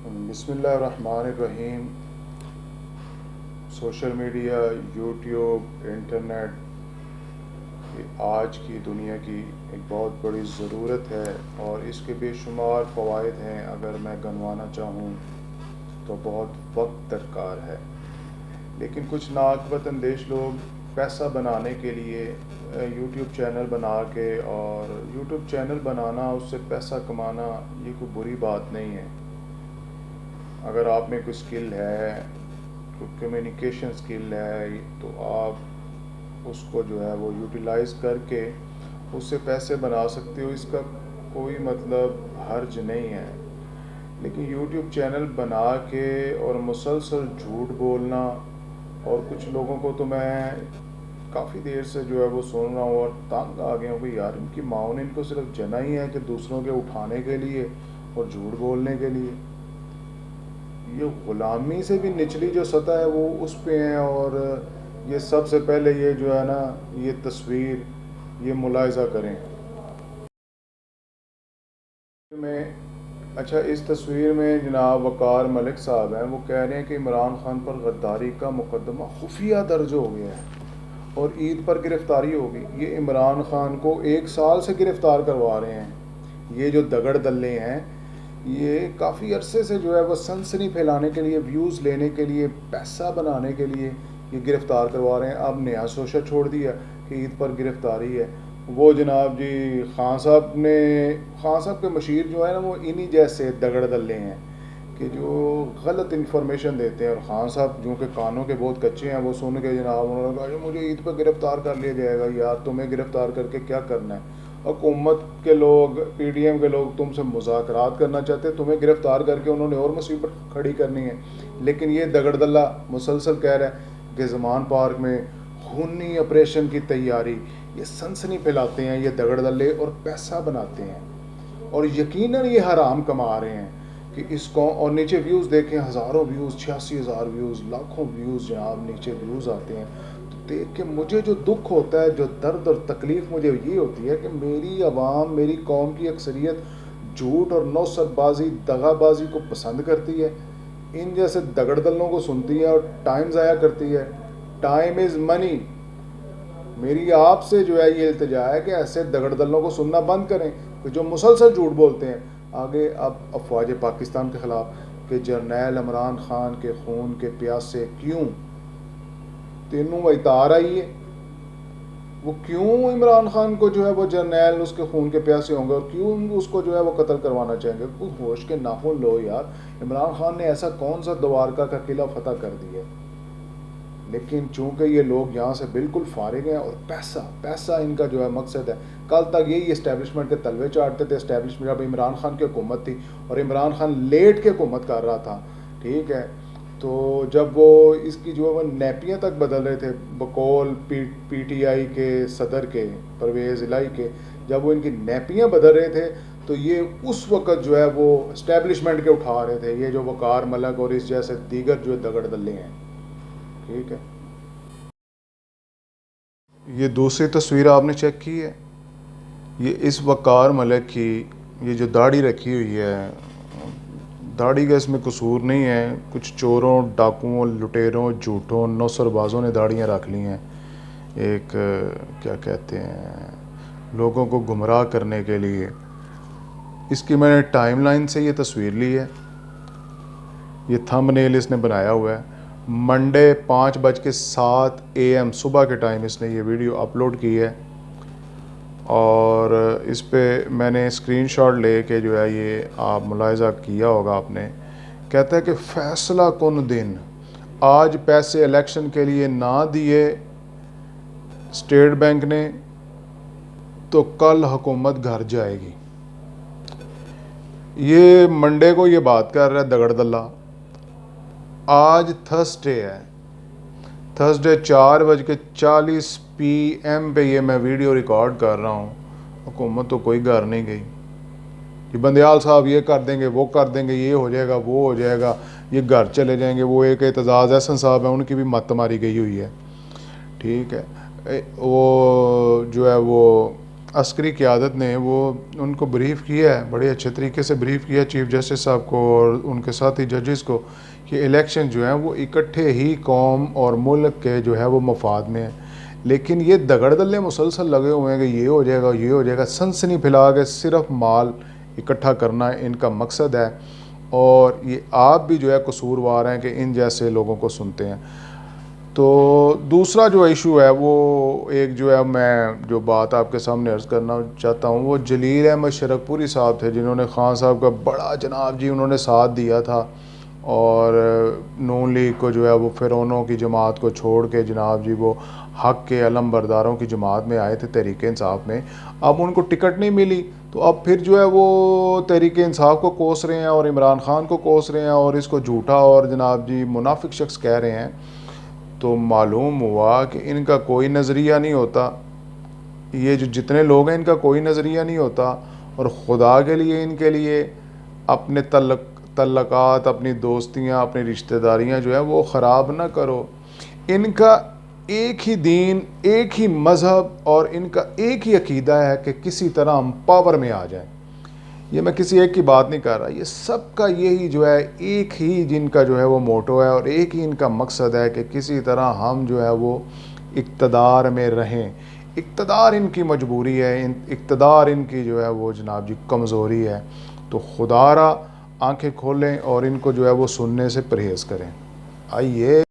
बिस्मिल्लाहिर्रहमानिर्रहीम। Social media, YouTube, internet ये आज की दुनिया की एक बहुत बड़ी ज़रूरत है और इसके बेशुमार फ़वाइद हैं। अगर मैं गिनवाना चाहूँ तो बहुत वक्त दरकार है, लेकिन कुछ नाअक्लमंद अंदेश लोग पैसा बनाने के लिए यूट्यूब चैनल बना के, और यूट्यूब चैनल बनाना उससे पैसा कमाना ये कोई बुरी बात नहीं है। अगर आप में कोई स्किल है, कोई कम्युनिकेशन स्किल है, तो आप उसको जो है वो यूटिलाइज़ करके उससे पैसे बना सकते हो। इसका कोई मतलब हर्ज नहीं है। लेकिन यूट्यूब चैनल बना के और मुसलसल झूठ बोलना, और कुछ लोगों को तो मैं काफ़ी देर से जो है वो सुन रहा हूँ और तंग आ गया हूँ कि यार इनकी माँ ने इनको सिर्फ जना ही है कि दूसरों के उठाने के लिए और झूठ बोलने के लिए। ये ग़ुलामी से भी निचली जो सतह है वो उस पे है। और ये सबसे पहले ये जो है ना, ये तस्वीर ये मुलाहिज़ा करें में। अच्छा, इस तस्वीर में जनाब वक़ार मलिक साहब हैं, वो कह रहे हैं कि इमरान खान पर गद्दारी का मुकदमा खुफिया दर्ज हो गया है और ईद पर गिरफ़्तारी होगी। ये इमरान खान को 1 साल से गिरफ़्तार करवा रहे हैं। ये जो दगड़ दल्ले हैं, ये काफ़ी अरसे से जो है वो सनसनी फैलाने के लिए, व्यूज़ लेने के लिए, पैसा बनाने के लिए ये गिरफ़्तार करवा रहे हैं। अब नया शोशा छोड़ दिया कि ईद पर गिरफ़्तारी है। वो जनाब जी खान साहब के मशीर जो है ना, वो इन्हीं जैसे दगड़ दल्ले हैं कि जो गलत इन्फॉर्मेशन देते हैं। और खान साहब जो कि कानों के बहुत कच्चे हैं, वो सुन के जनाब उन्होंने कहा मुझे ईद पर गिरफ़्तार कर लिया जाएगा। यार तुम्हें गिरफ़्तार करके क्या करना है? हुकूमत के लोग, पीडीएम के लोग तुमसे मुज़ाकरात करना चाहते हैं, तुम्हें गिरफ़्तार करके उन्होंने और मुसीबत खड़ी करनी है। लेकिन ये दगड़दल्ला मुसलसल कह रहा है कि ज़मान पार्क में खूनी ऑपरेशन की तैयारी। ये सनसनी फैलाते हैं ये दगड़दल्ले और पैसा बनाते हैं, और यकीनन ये हराम कमा रहे हैं कि इसको। और नीचे व्यूज़ देखें, हज़ारों व्यूज़, 86,000 व्यूज़, लाखों व्यूज़ जनाब नीचे व्यूज़ आते हैं। तो देख के मुझे जो दुख होता है, जो दर्द और तकलीफ़ मुझे ये होती है कि मेरी आवाम, मेरी कौम की अक्सरियत झूठ और नौसतबाजी, दगाबाजी को पसंद करती है। इन जैसे दगड़दल्लों को सुनती है और टाइम ज़ाया करती है। Time is money. मेरी आपसे जो है ये इल्तिजा है कि ऐसे दगड़दल्लों को सुनना बंद करें कि जो मुसलसल झूठ बोलते हैं। आगे अब अफवाज पाकिस्तान के ख़िलाफ़ कि जर्नैल इमरान खान के खून के प्यासे क्यों, तीनों वही तार आई है। वो क्यों इमरान खान को जो है वो जर्नैल उसके खून के प्यासे होंगे, और क्यों उसको जो है वो कत्ल करवाना चाहेंगे? कुछ होश के नाखून लो यार। इमरान खान ने ऐसा कौन सा द्वारका का किला फतह कर दिया? लेकिन चूंकि ये लोग यहाँ से बिल्कुल फारिग हैं और पैसा पैसा इनका जो है मकसद है। कल तक यही इस्टेब्लिशमेंट के तलवे चाटते थे। इस्टेब्लिशमेंट अब इमरान खान की हुकूमत थी और इमरान खान लेट के हुकूमत कर रहा था, ठीक है। तो जब वो इसकी जो है वो नैपियाँ तक बदल रहे थे बकौल पीटीआई के सदर के, परवेज़ इलाही के, जब वो इनकी नैपियाँ बदल रहे थे, तो ये उस वक़्त जो है वो इस्टेब्लिशमेंट के उठा रहे थे, ये जो वक़ार मलिक और इस जैसे दीगर जो दगड़ दल्ले हैं, ठीक है। ये दूसरी तस्वीर आपने चेक की है, ये इस वक़ार मलिक की ये जो दाढ़ी रखी हुई है, दाढ़ी का इसमें कसूर नहीं है। कुछ चोरों, डाकुओं, लुटेरों, झूठों, नौसरबाज़ों ने दाढ़ियाँ रख ली हैं। एक क्या कहते हैं, लोगों को गुमराह करने के लिए। इसकी मैंने टाइमलाइन से ये तस्वीर ली है, ये थंबनेल इसने बनाया हुआ है। मंडे 5:07 AM सुबह के टाइम इसने ये वीडियो अपलोड की है, और इस पे मैंने स्क्रीनशॉट लेके जो है ये आप मुलाहिज़ा किया होगा आपने। कहता है कि फ़ैसला कुन दिन, आज पैसे इलेक्शन के लिए ना दिए स्टेट बैंक ने तो कल हुकूमत घर जाएगी। ये मंडे को ये बात कर रहा है दगड़दल्ला। आज थर्सडे है, थर्सडे 4:40 PM पे ये मैं वीडियो रिकॉर्ड कर रहा हूँ। हुकूमत तो कोई घर नहीं गई। कि बंदयाल साहब ये कर देंगे, वो कर देंगे, ये हो जाएगा, वो हो जाएगा, ये घर चले जाएंगे। वो एक एतजाज़ एहसन साहब है, उनकी भी मत मारी गई हुई है, ठीक है। वो जो है वो अस्करी क़यादत ने वो उनको ब्रीफ़ किया है, बड़े अच्छे तरीके से ब्रीफ़ किया चीफ़ जस्टिस साहब को और उनके साथी जजेस को कि इलेक्शन जो है वो इकट्ठे ही कौम और मुल्क के जो है वो मफाद में है। लेकिन ये दगड़ दल्ले मुसलसल लगे हुए हैं कि ये हो जाएगा, ये हो जाएगा, सनसनी फैला के सिर्फ माल इकट्ठा करना इनका मकसद है। और ये आप भी जो है कसूरवार हैं कि इन जैसे लोगों को सुनते हैं। तो दूसरा जो इशू है वो एक जो है, मैं जो बात आपके सामने अर्ज़ करना चाहता हूँ, वो जलील अहमद शरकपुरी साहब थे, जिन्होंने ख़ान साहब का बड़ा जनाब जी उन्होंने साथ दिया था और नून लीग को जो है वो फ़िरौनों की जमात को छोड़ के जनाब जी वो हक़ के अलम बरदारों की जमात में आए थे, तहरीक इंसाफ में। अब उनको टिकट नहीं मिली तो अब फिर जो है वो तहरीक इंसाफ को कोस रहे हैं और इमरान ख़ान को कोस रहे हैं और इसको झूठा और जनाब जी मुनाफिक शख्स कह रहे हैं। तो मालूम हुआ कि इनका कोई नज़रिया नहीं होता, ये जो जितने लोग हैं इनका कोई नज़रिया नहीं होता। और ख़ुदा के लिए इनके लिए अपने तल्लकात, अपनी दोस्तियाँ, अपनी रिश्तेदारियाँ जो है वो ख़राब ना करो। इनका एक ही दीन, एक ही मज़हब और इनका एक ही अकीदा है कि किसी तरह हम पावर में आ जाएं। ये मैं किसी एक की बात नहीं कर रहा, ये सब का यही जो है एक ही जिनका जो है वो मोटो है और एक ही इनका मकसद है कि किसी तरह हम जो है वो इक़्तिदार में रहें। इक़्तिदार इनकी मजबूरी है, इक़्तिदार इनकी जो है वो जनाब जी कमज़ोरी है। तो खुदारा आंखें खोलें और इनको जो है वो सुनने से परहेज़ करें। आइए।